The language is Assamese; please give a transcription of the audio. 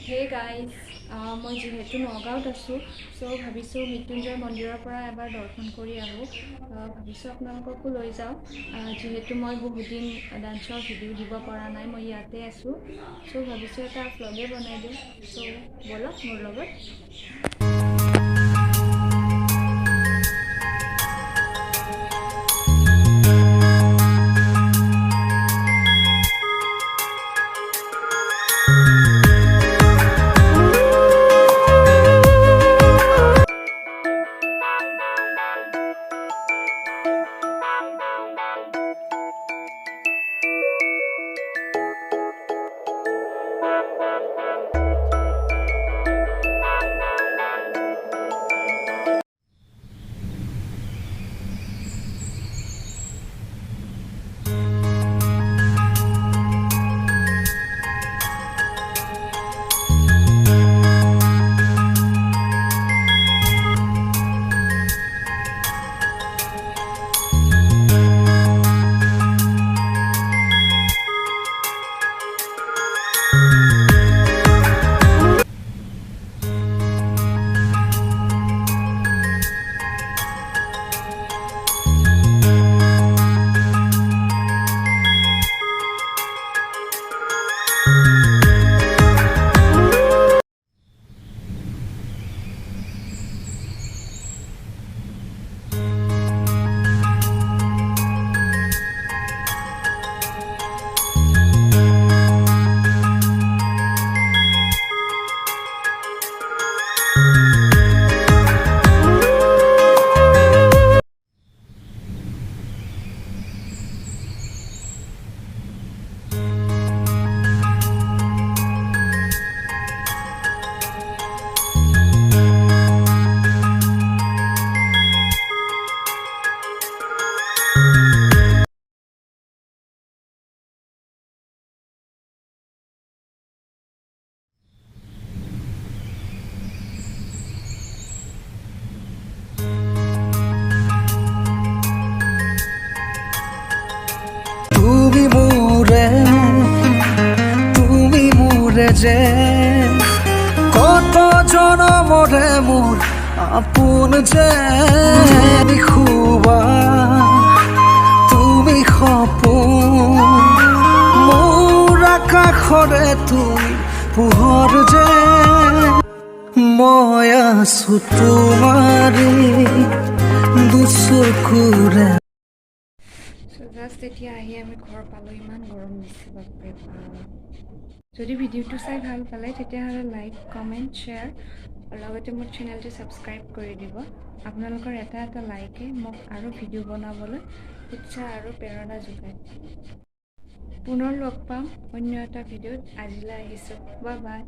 Hey guys, মই যিহেতু নগাঁৱত আছোঁ ভাবিছোঁ মৃত্যুঞ্জয় মন্দিৰৰ পৰা এবাৰ দৰ্শন কৰি আহোঁ ভাবিছোঁ আপোনালোককো লৈ যাওঁ যিহেতু মই বহুত দিন ডান্সৰ ভিডিঅ' দিব পৰা নাই মই ইয়াতে আছোঁ ভাবিছোঁ এটা ভ্লগে বনাই দিওঁ ব'লক মোৰ লগত যে কত জনমৰে মোৰ আপন যে খুবা তুমি সপোন মোৰ আকাশৰে তুমি পোহৰ যে মই আছো তোমাৰে দুচকুৰে জাষ্ট এতিয়া আহি আমি ঘৰ পালোঁ ইমান গৰম দিছে বাপৰে যদি ভিডিঅ'টো চাই ভাল পালে তেতিয়াহ'লে লাইক কমেণ্ট শ্বেয়াৰ আৰু লগতে মোৰ চেনেলটো ছাবস্ক্ৰাইব কৰি দিব আপোনালোকৰ এটা লাইকে মোক আৰু ভিডিঅ' বনাবলৈ উৎসাহ আৰু প্ৰেৰণা যোগায় পুনৰ লগ পাম অন্য এটা ভিডিঅ'ত আজিলৈ আহিছোঁ বাই বাই